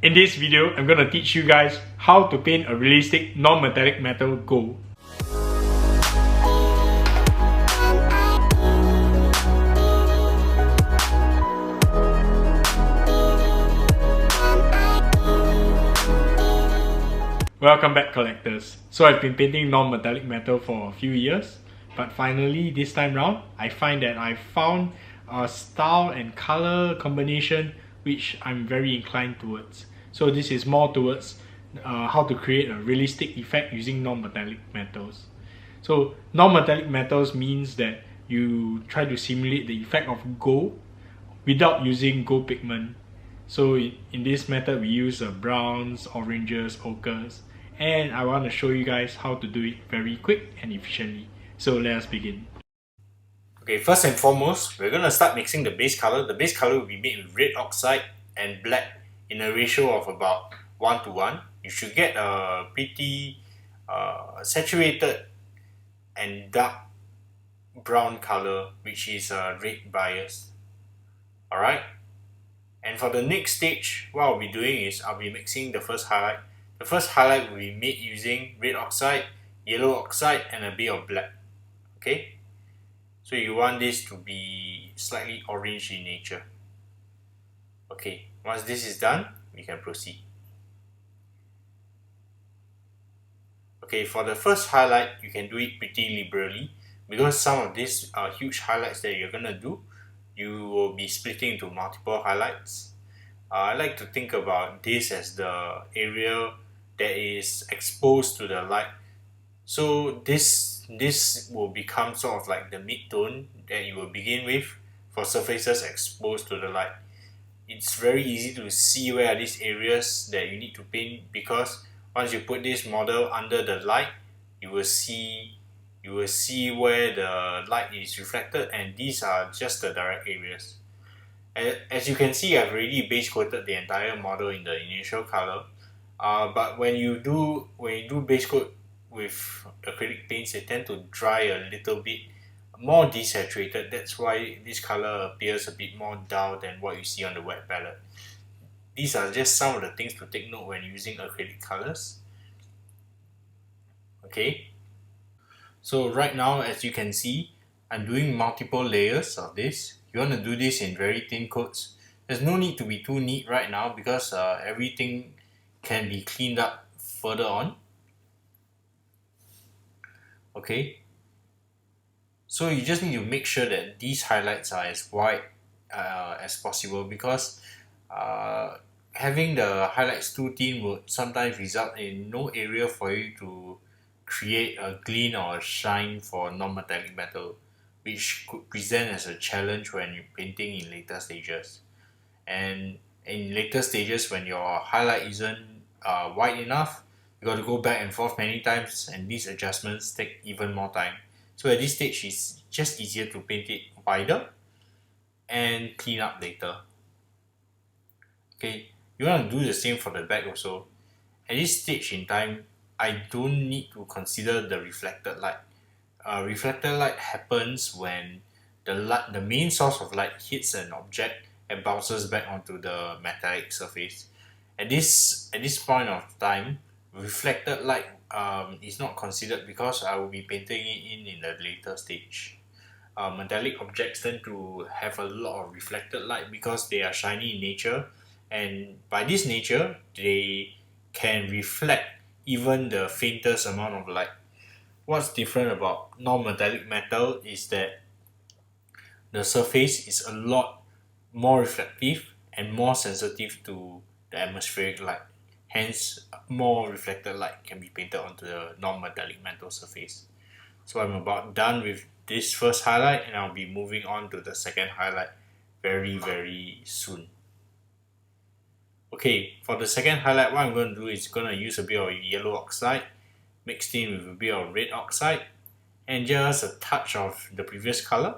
In this video, I'm gonna teach you guys how to paint a realistic non-metallic metal gold. Welcome back, collectors. So I've been painting non-metallic metal for a few years, but finally this time round I find that I found a style and color combination which I'm very inclined towards. So this is more towards how to create a realistic effect using non-metallic metals. So non-metallic metals means that you try to simulate the effect of gold without using gold pigment. So in this method we use browns, oranges, ochres, and I want to show you guys how to do it very quick and efficiently. So let us begin. Okay, first and foremost, we're going to start mixing the base color. The base color will be made with red oxide and black in a ratio of about 1 to 1. You should get a pretty saturated and dark brown color, which is red bias. Alright? And for the next stage, what I'll be doing is I'll be mixing the first highlight. The first highlight will be made using red oxide, yellow oxide, and a bit of black. Okay? So you want this to be slightly orange in nature. Okay, once this is done, we can proceed. Okay, for the first highlight, you can do it pretty liberally because some of these huge highlights that you're gonna do, you will be splitting into multiple highlights. I like to think about this as the area that is exposed to the light. So this will become sort of like the mid-tone that you will begin with for surfaces exposed to the light. It's very easy to see where are these areas that you need to paint because once you put this model under the light, you will see where the light is reflected, and these are just the direct areas. As you can see, I've already base coated the entire model in the initial color. But when you do base coat with acrylic paints, they tend to dry a little bit more desaturated. That's why this color appears a bit more dull than what you see on the wet palette. These are just some of the things to take note when using acrylic colors. Okay, so right now, as you can see, I'm doing multiple layers of this. You want to do this in very thin coats. There's no need to be too neat right now because everything can be cleaned up further on. Okay, so you just need to make sure that these highlights are as wide as possible because having the highlights too thin will sometimes result in no area for you to create a gleam or a shine for non-metallic metal, which could present as a challenge when you're painting in later stages. And in later stages, when your highlight isn't wide enough, you got to go back and forth many times, and these adjustments take even more time. So at this stage, it's just easier to paint it wider and clean up later. Okay, you want to do the same for the back also. At this stage in time, I don't need to consider the reflected light. Reflected light happens when the main source of light hits an object and bounces back onto the metallic surface. At this point of time, reflected light is not considered because I will be painting it in the later stage. Metallic objects tend to have a lot of reflected light because they are shiny in nature, and by this nature, they can reflect even the faintest amount of light. What's different about non-metallic metal is that the surface is a lot more reflective and more sensitive to the atmospheric light. Hence, more reflected light can be painted onto the non-metallic metal surface. So I'm about done with this first highlight, and I'll be moving on to the second highlight very soon. Okay, for the second highlight, what I'm going to do is going to use a bit of yellow oxide mixed in with a bit of red oxide and just a touch of the previous color,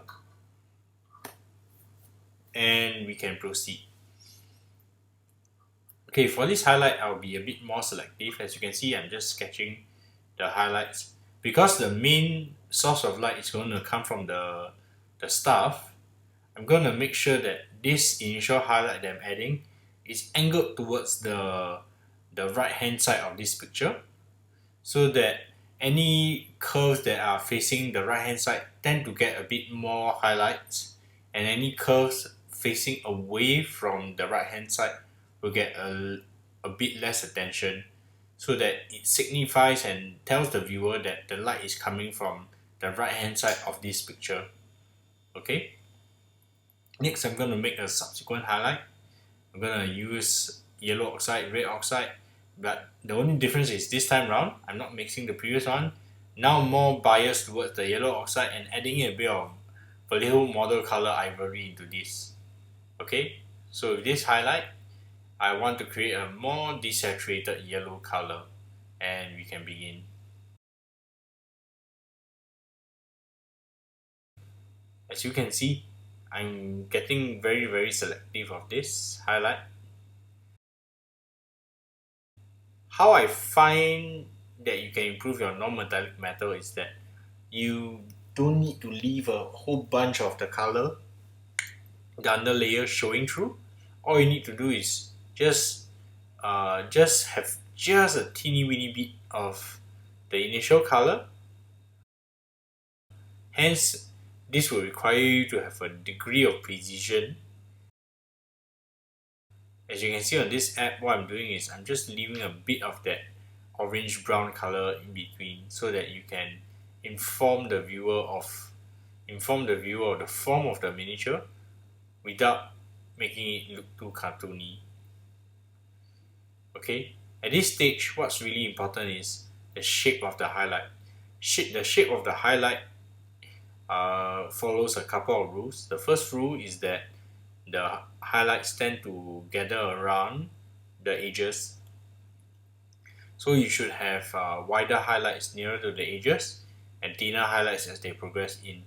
and we can proceed. Okay, for this highlight, I'll be a bit more selective. As you can see, I'm just sketching the highlights. Because the main source of light is going to come from the staff, I'm going to make sure that this initial highlight that I'm adding is angled towards the right hand side of this picture, so that any curves that are facing the right hand side tend to get a bit more highlights, and any curves facing away from the right hand side will get a bit less attention, so that it signifies and tells the viewer that the light is coming from the right hand side of this picture. Okay, next I'm going to make a subsequent highlight. I'm going to use yellow oxide, red oxide, but the only difference is this time round I'm not mixing the previous one. Now I'm more biased towards the yellow oxide and adding a bit of Vallejo model color ivory into this. Okay, so with this highlight, I want to create a more desaturated yellow color, and we can begin. As you can see, I'm getting very selective of this highlight. How I find that you can improve your non-metallic metal is that you don't need to leave a whole bunch of the color, the underlayer showing through. All you need to do is just have just a teeny weeny bit of the initial color. Hence, this will require you to have a degree of precision. As you can see on this app, what I'm doing is I'm just leaving a bit of that orange brown color in between, so that you can inform the viewer of the form of the miniature without making it look too cartoony. Okay, at this stage, what's really important is the shape of the highlight. The shape of the highlight follows a couple of rules. The first rule is that the highlights tend to gather around the edges, so you should have wider highlights nearer to the edges and thinner highlights as they progress in.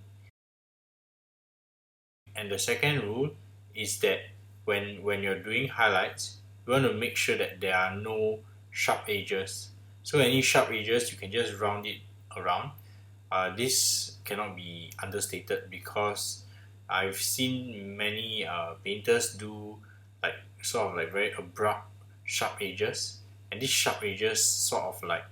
And the second rule is that when you're doing highlights, you want to make sure that there are no sharp edges. So any sharp edges, you can just round it around. This cannot be understated, because I've seen many painters do like sort of like very abrupt sharp edges, and these sharp edges sort of like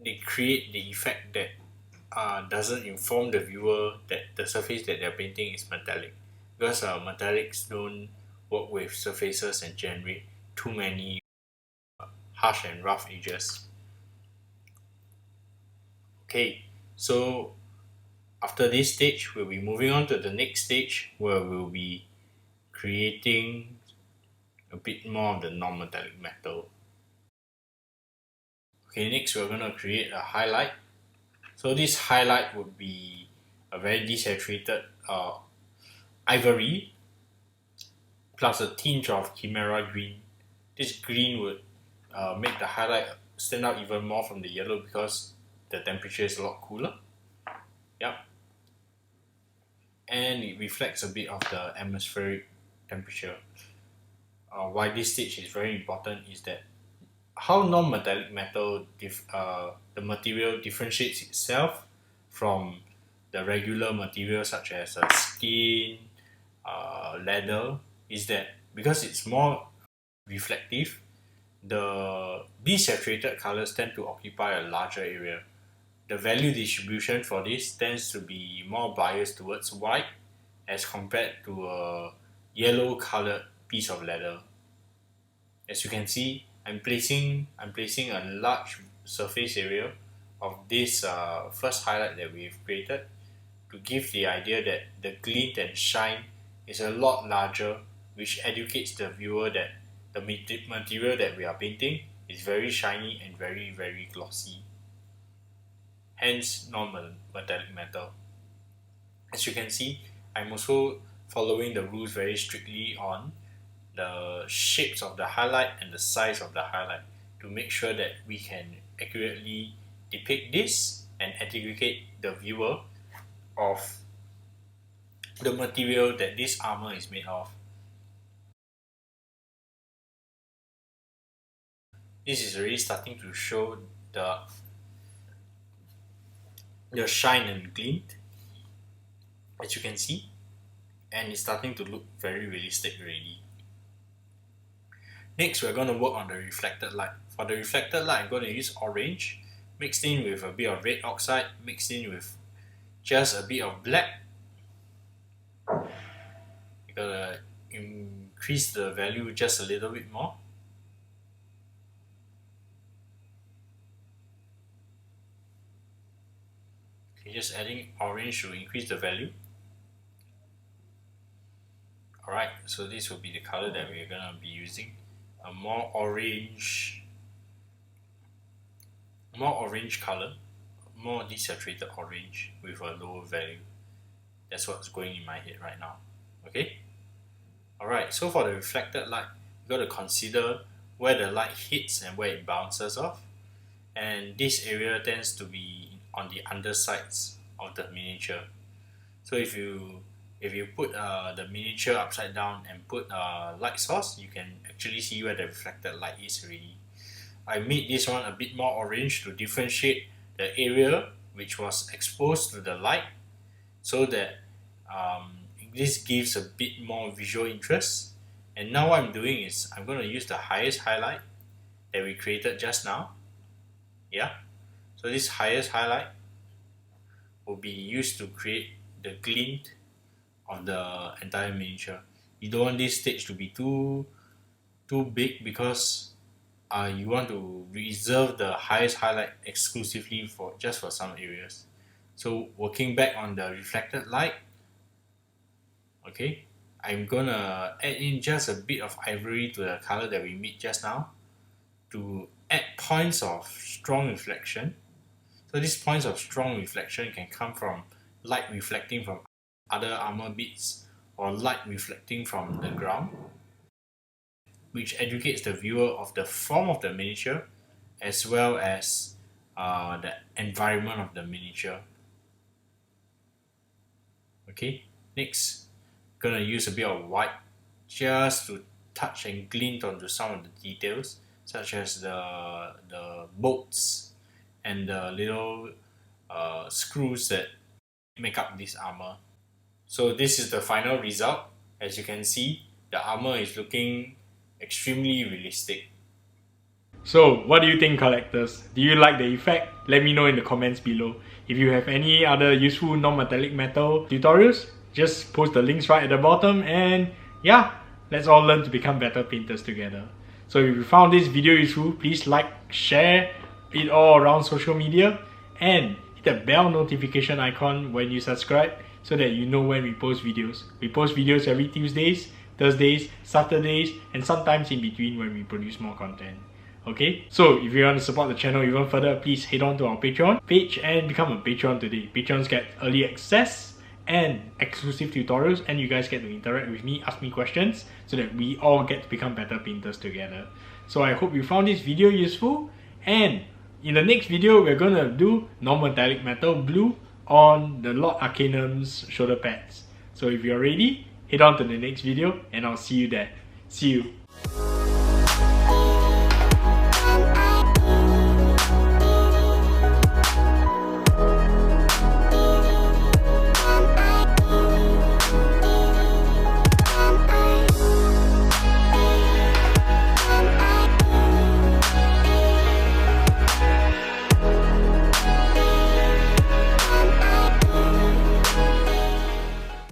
they create the effect that doesn't inform the viewer that the surface that they're painting is metallic, because metallics don't work with surfaces and generate too many harsh and rough edges. Okay, so after this stage, we'll be moving on to the next stage, where we'll be creating a bit more of the non-metallic metal. Okay, next we're going to create a highlight. So this highlight would be a very desaturated ivory plus a tinge of Kimera green. This green would make the highlight stand out even more from the yellow, because the temperature is a lot cooler. Yep. And it reflects a bit of the atmospheric temperature. Why this stage is very important is that how non-metallic metal, the material differentiates itself from the regular material such as skin, leather, is that because it's more reflective, the desaturated colors tend to occupy a larger area. The value distribution for this tends to be more biased towards white as compared to a yellow colored piece of leather. As you can see, I'm placing a large surface area of this first highlight that we've created, to give the idea that the glint and shine is a lot larger, which educates the viewer that the material that we are painting is very shiny and very glossy. Hence, non-metallic metal. As you can see, I'm also following the rules very strictly on the shapes of the highlight and the size of the highlight, to make sure that we can accurately depict this and educate the viewer of the material that this armor is made of. This is already starting to show the shine and glint, as you can see, and it's starting to look very realistic already. Next, we're going to work on the reflected light. For the reflected light, I'm going to use orange mixed in with a bit of red oxide, mixed in with just a bit of black. You're going to increase the value just a little bit more. Okay, just adding orange to increase the value. Alright, so this will be the color that we're going to be using. A more orange color, more desaturated orange with a lower value. That's what's going in my head right now. Okay? Alright, so for the reflected light, you got to consider where the light hits and where it bounces off. And this area tends to be on the undersides of the miniature. So if you put the miniature upside down and put a light source, you can actually see where the reflected light is already. I made this one a bit more orange to differentiate the area which was exposed to the light, so that this gives a bit more visual interest. And now what I'm doing is I'm going to use the highest highlight that we created just now. Yeah, so this highest highlight will be used to create the glint of the entire miniature. You don't want this stage to be too big, because you want to reserve the highest highlight exclusively for some areas. So working back on the reflected light, okay, I'm gonna add in just a bit of ivory to the color that we made just now to add points of strong reflection. So these points of strong reflection can come from light reflecting from other armor bits or light reflecting from the ground, which educates the viewer of the form of the miniature as well as the environment of the miniature. Okay, next, gonna use a bit of white just to touch and glint onto some of the details, such as the bolts and the little screws that make up this armor. So this is the final result. As you can see, the armor is looking extremely realistic. So what do you think, collectors? Do you like the effect? Let me know in the comments below. If you have any other useful non-metallic metal tutorials, just post the links right at the bottom, and yeah, let's all learn to become better painters together. So if you found this video useful, please like, share it all around social media, and hit the bell notification icon when you subscribe so that you know when we post videos. We post videos every Tuesdays, Thursdays, Saturdays, and sometimes in between when we produce more content. Okay, so if you want to support the channel even further, please head on to our Patreon page and become a patron today. Patrons get early access and exclusive tutorials, and you guys get to interact with me, ask me questions, so that we all get to become better painters together. So I hope you found this video useful, and in the next video we're gonna do non-metallic metal blue on the Lord Arcanum's shoulder pads. So if you're ready, head on to the next video and I'll see you there. See you.